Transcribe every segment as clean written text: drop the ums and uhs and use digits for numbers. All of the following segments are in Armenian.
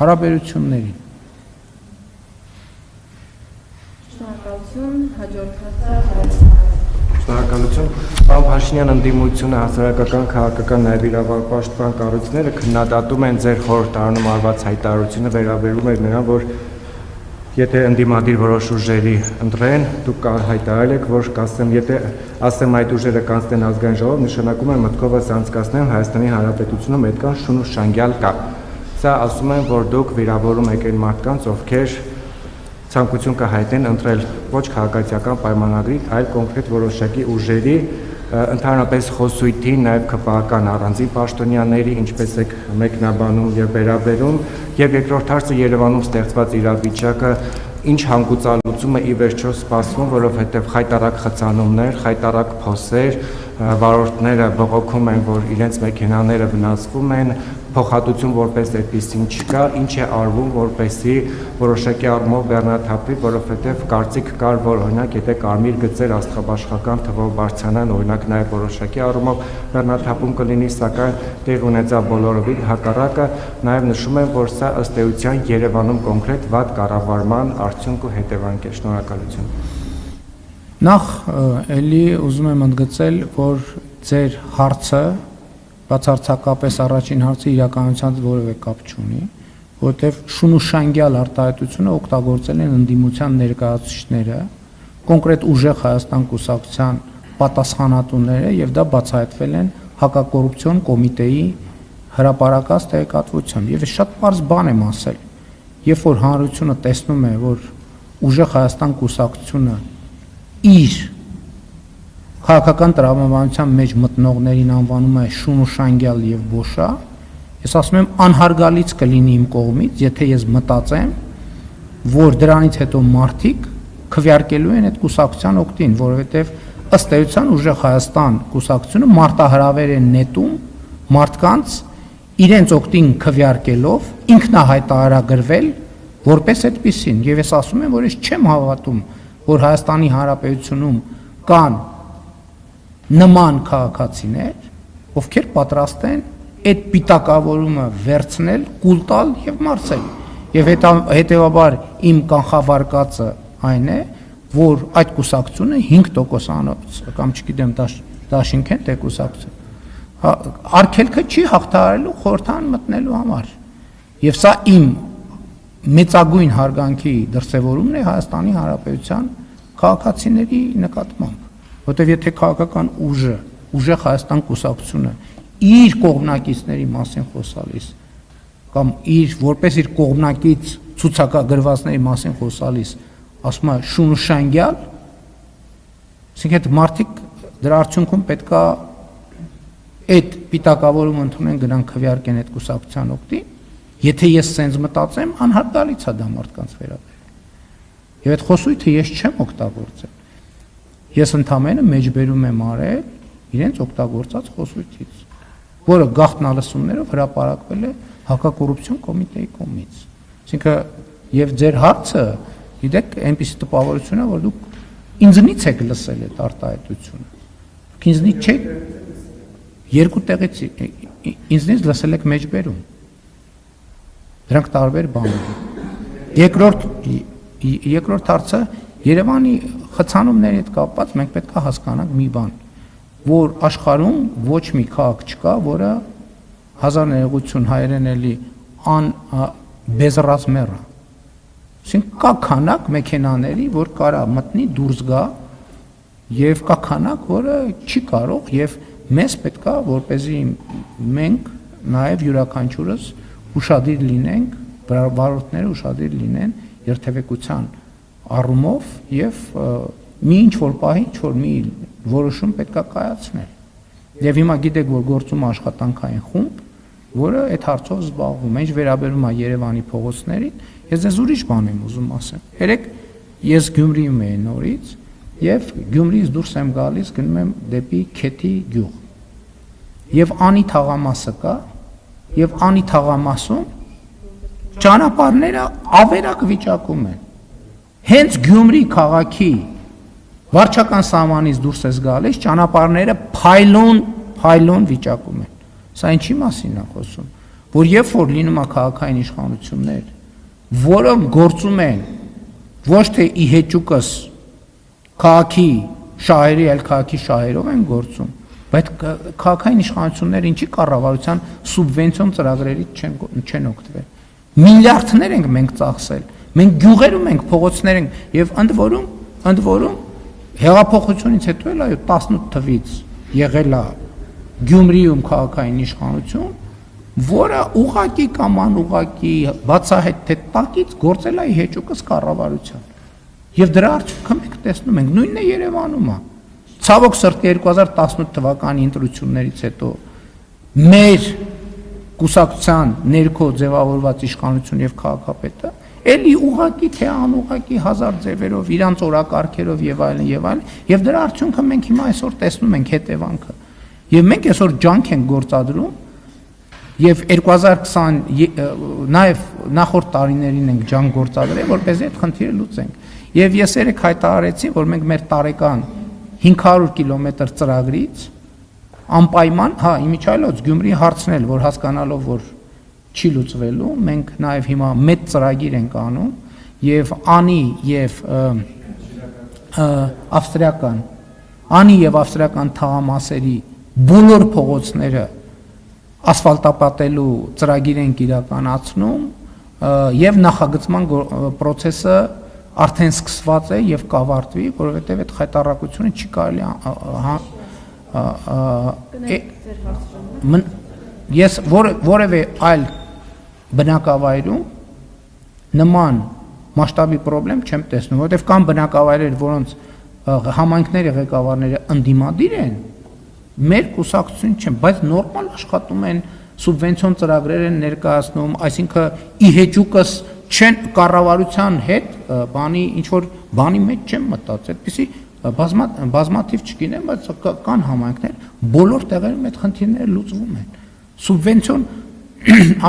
հարաբերություններին։ Շնորհակալություն, հաջորդ հարցը։ Շնորհակալություն։ Պարոն Փաշինյան, ընդդիմությունը, հասարակական, քաղաքական, նաև իրավապաշտպան կառույցները քննադատում են ձեր խորհրդարանում արված հայտարարությունը վերաբերում է նրան, որ եթե ընդդիմադիր որոշ ուժերի ընտրեն, դուք հայտարարել եք, որ կասեմ, եթե ասեմ այդ ուժերը կանցնեն ազգային ժողով, նշանակում է մտքովս անցկացնեմ Հայաստանի Հանրապետությունում այդքան շուն ու շանգյալ կա։ Սա ասում են, որ դուք վիրավորում եք այն մարդկանց, ովքեր ցանկություն կհայտնեն ընտրել ոչ քաղաքացիական պայմանագրի, այլ կոնկրետ որոշակի ուժերի, ընդհանրապես խոսույթի, նաև ԿՊԱ-ական առանձին պաշտոնյաների, ինչպես եք մեկնաբանում եւ վերաբերում, եւ երկրորդ հարցը Երևանում ստեղծված իրավիճակը ինչ հանգուցալուծում է ի վերջո սպասվում, որովհետեւ խայտարակ խցանումներ, խայտարակ փոսեր, վարորդները բողոքում են, որ իրենց մեքենաները վնասվում են, փոխհատուցում որպես այդպեսին չկա, ինչ է արվում, որպեսզի որոշակի առումով բեռնաթափվի, որովհետև կարծիք կար, որ օրինակ եթե կարմիր գծեր աստղաբաշխական թվով բարձրանան, օրինակ նաև որոշակի առումով բեռնաթափում կլինի, սակայն տեղ ունեցավ բոլորովին հակառակը, նաև նշում են, որ սա ըստ էության Երևանում կոնկրետ վատ կառավարման արդյունք ու հետևանք է։ Շնորհակալություն։ Նախ էլի ուզում եմ ընդգծել, որ ձեր հարցը բացարձակապես առաջին հարցը իրականության որևէ կապ չունի, որովհետև շունուշանգյալ արտահայտությունը օգտագործել են ընդդիմության ներկայացուցիչները, կոնկրետ ուժեղ Հայաստան կուսակցության պատասխանատուները եւ դա բացահայտվել են հակակոռուպցիոն կոմիտեի հրապարակած տեղեկատվությամբ եւ շատ պարզ բան եմ ասել, երբ որ հանրությունը տեսնում է, որ ուժեղ Հայաստան կուսակցությունը իր քաղաքական տրամաբանության մեջ մտնողներին անվանում է շունուշանգյալ եւ բոշա, ես ասում եմ անհարգալից կլինի իմ կողմից, եթե ես մտածեմ, որ դրանից հետո մարդիկ քվեարկելու են այդ կուսակցության օգտին, որովհետեւ ըստ էության ուժեղ Հայաստան կուսակցությունը մարտահրավեր է նետում մարդկանց իրենց օգտին քվեարկելով ինքնահայտարարագրվել որպես այդպեսին, եւ ես ասում եմ, որ ես չեմ հավատում, որ Հայաստանի Հանրապետությունում կան նման քաղաքացիներ, ովքեր պատրաստ են այդ պիտակավորումը վերցնել, կուլ տալ եւ մարսել։ Եվ հետեւաբար իմ կանխավարկածը այն է, որ այդ կուսակցությունը 5% կամ չգիտեմ դաշինք են թե կուսակցություն արգելքը չի հաղթահարելու խորհրդան մտնելու համար։ Եվ սա իմ մեծագույն հարգանքի դրսևորումն է Հայաստանի Հանրապետության քաղաքացիների նկատմամբ, որտեղ եթե քաղաքական ուժը, ուժեղ Հայաստան կուսակցությունը իր կողմնակիցների մասին խոսալիս կամ իր որպես իր կողմնակից ցուցակագրվածների մասին խոսալիս ասում է շունուշանգյալ, ասենք այդ մարդիկ դրա արդյունքում պետքա այդ պիտակավորումը ընդունեն գնան քվեարկեն այդ կուսակցության օգտին, եթե ես սենց մտածեմ, անհարգալից է դա մարդկանց վերաբերել։ Եվ այդ խոսույթը ես չեմ օգտագործել։ Ես ընդամենը մեջբերում եմ արել իրենց օգտագործած խոսույթից, որը գաղտնալսումներով հրապարակվել է հակակոռուպցիոն կոմիտեի կողմից։ Այսինքն եւ ձեր հարցը, գիտեք, այնպիսի տպավորություն է, որ դուք ինձնից եք լսել այդ արտահայտությունը։ Դուք ինձնից չեք երկու տեղից ինձնից լսել եք մեջբերում։ Դրանք տարբեր բաներ են։ Երկրորդ հարցը Երևանի խցանումների հետ կապված մենք պետք է հասկանանք մի բան, որ աշխարհում ոչ մի քաղաք չկա, որը 1000 ներողություն հայերեն էլի բեզրազմեր է։ Այսինքն կա քանակ մեքենաների, որ կարա մտնի դուրս գա եւ կա քանակ, որը չի կարող եւ մեզ պետքա որպեսզի մենք նաեւ յուրաքանչյուրս ուշադիր լինենք, վարորդները ուշադիր լինեն երթևեկության առումով եւ մի ինչ որ պահի ինչ որ մի որոշում պետքա կայացնել։ Եվ հիմա գիտեք, որ գործում աշխատանքային խումբ, որը այդ հարցով զբաղվում է, ինչ վերաբերում է Երևանի փողոցներին, ես ձեզ ուրիշ բան եմ ուզում ասեմ։ Երեք ես Գյումրիում եի նորից եւ Գյումրիից դուրս եմ գալիս, գնում եմ դեպի Քեթի գյուղ։ Եվ անի թաղամասը կա, եւ անի թաղամասում ճանապարհները ավերակ վիճակում են։ Հենց Գյումրի քաղաքի վարչական սահմանից դուրս ես գալիս, ճանապարհները փայլուն վիճակում են։ Սա ինչի մասին է խոսում, որ երբ որ լինում է քաղաքային իշխանություններ, որոնք գործում են ոչ թե ի հեճուկս քաղաքի շահերի, այլ քաղաքի շահերով են գործում, բայց քաղաքային իշխանությունները ինչի կառավարության սուբվենցիոն ծրագրերից չեն օգտվել։ Միլիարդներ ենք մենք ծախսել, մենք գյուղերում ենք, փողոցներ ենք, եւ ընդ որում հեղափոխությունից հետո էլ այո 18 թվից եղել է Գյումրիում քաղաքային իշխանություն, որը ուղղակի կամ անուղղակի բացահայտ թե տակից գործել է հեճուկս կառավարության։ Եվ դրա արդյունքը մենք տեսնում ենք, նույնն է Երևանում է։ Ցավոք սրտի 2018 թվականի ընտրություններից հետո մեր կուսակցության ներքո ձևավորված իշխանություն եւ քաղաքապետը էլի ուղղակի թե անուղղակի հազար ձևերով իրանց օրակարգերով եւ այլն, եւ դրա արդյունքը մենք հիմա այսօր տեսնում ենք հետևանքը։ Եվ մենք այսօր ջանք ենք գործադրում եւ 2020 նաեւ նախորդ տարիներին ենք ջանք գործադրել, որպեսզի այդ խնդիրը լուծենք։ Եվ ես երեք հայտարարեցի, որ մենք մեր տարեկան 500 կիլոմետր ծրագրից անպայման, իմիջիայլոց Գյումրի հարցնել, որ հասկանալով, որ չի լուծվելու, մենք նաև հիմա մեծ ծրագիր ենք անում եւ անի եւ ավստրիական թաղամասերի բոլոր փողոցները ասֆալտապատելու ծրագիր ենք իրականացնում եւ նախագծման process-ը արդեն սկսված է եւ կավարտվի, որովհետեւ այդ խայտարակությունը չի կարելի ես որևէ այլ բնակավայրում նման մասշտաբի խնդրեմ չեմ տեսնում, որովհետև կան բնակավայրեր, որոնց համայնքների ղեկավարները ընդդիմադիր են, մեր կուսակցություն չեն, բայց նորմալ աշխատում են, սուբվենցիոն ծրագրեր են ներկայացնում, այսինքն ի հեճուկս չեն կառավարության հետ բանի ինչ որ բանի մեջ չեն մտած, այդպեսի բազմաթիվ չգինեմ, բայց կան համայնքներ, բոլոր տեղերում այդ խնդիրները լուծվում են։ Սուբվենցիոն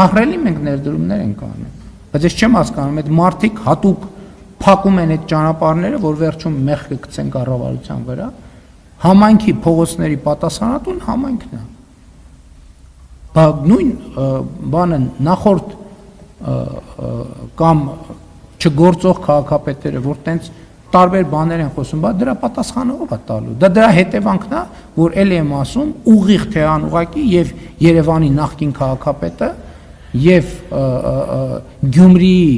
ահռելի մենք ներդրումներ ենք անում, բայց ես չեմ հասկանում, այդ մարդիկ հատուկ փակում են այդ ճանապարհները, որ վերջում մեղքը գցեն կառավարության վրա, համայնքի փողոցների պատասխանատուն համայնքն է։ Նույն բանը նախորդ կամ չգործող քաղաքապետերը, որ տենց տարբեր բաներ են խոսում, բայց դրա պատասխանը ով է տալու։ Դա դրա հետևանքն է, որ ելի եմ ասում, ուղիղ թե անուղղակի եւ Երևանի նախկին քաղաքապետը եւ Գյումրիի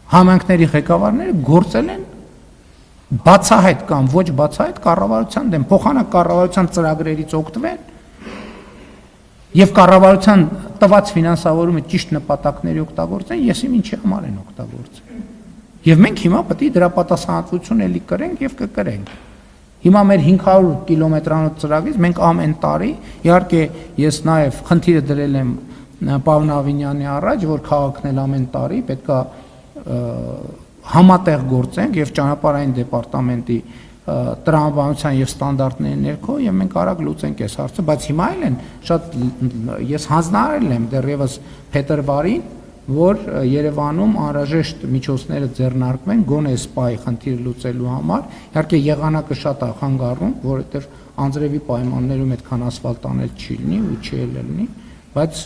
համայնքների ղեկավարները գործել են բացահայտ կամ ոչ բացահայտ կառավարության դեմ, փոխանակ կառավարության ծրագրերից օգտվեն եւ կառավարության տված ֆինանսավորումը ճիշտ նպատակների օգտագործեն, ես իմ ինչի համար են օգտագործել։ Եվ մենք հիմա պետք է դրա պատասխանատվություն էլի կրենք եւ կկրենք։ Հիմա մեր 500 կիլոմետրանոց ծրագրից մենք ամեն տարի, իհարկե ես նաեւ խնդիրը դրել եմ Պավն Ավինյանի առաջ, որ քաղաքն էլ ամեն տարի պետքա համատեղ գործենք եւ ճանապարհային դեպարտամենտի տրամաբանության եւ ստանդարտների ներքո եւ մենք արագ լուծենք այս հարցը, բայց հիմա էլ են շատ ես հանձնարարել եմ դեռևս փետրվարին, որ Երևանում անհրաժեշտ միջոցները ձեռնարկվեն գոնե սպայի խնդիրը լուծելու համար, իհարկե եղանակը շատ է խանգարում, որովհետեւ անձրևի պայմաններում այդքան ասֆալտ անել չի լինի ու չի լինի, բայց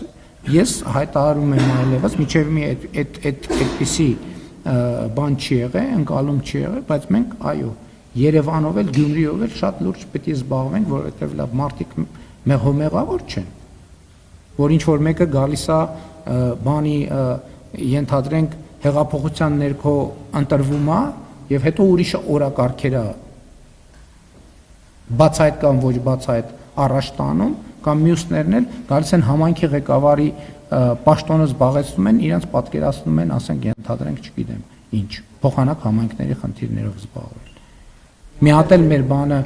ես հայտարարում եմ այլևս, միջև մի այդպիսի բան չի եղել, ընկալում չի եղել, բայց մենք այո Երևանով էլ Գյումրիով էլ շատ լուրջ պետք է զբաղվենք, որովհետև լավ մարդիկ մեղավոր չեն, որ ինչ որ մեկը գալիս է բանի ենթադրենք հեղափոխության ներքո ընտրվում է եւ հետո ուրիշ օրակարգեր է բացահայտ կամ ոչ բացահայտ առաջ տանում կամ մյուսներն էլ գալիս են համայնքի ղեկավարի պաշտոնը զբաղեցնում են, իրենց պատկերացնում են, ասենք ենթադրենք, չգիտեմ, ինչ, փոխանակ համայնքների խնդիրներով զբաղվել։ Մի հատ էլ մեր բանը,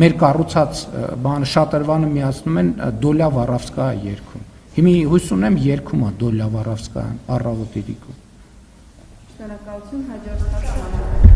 մեր կառուցած բանը շատրվանը միացնում են Դոլյա Վարավսկայա երգում։ Հիմա հույս ունեմ երգում է Դոլյա Վարավսկայան, առավոտի դիկում։ Շնորհակալություն, հաջորդ հարցը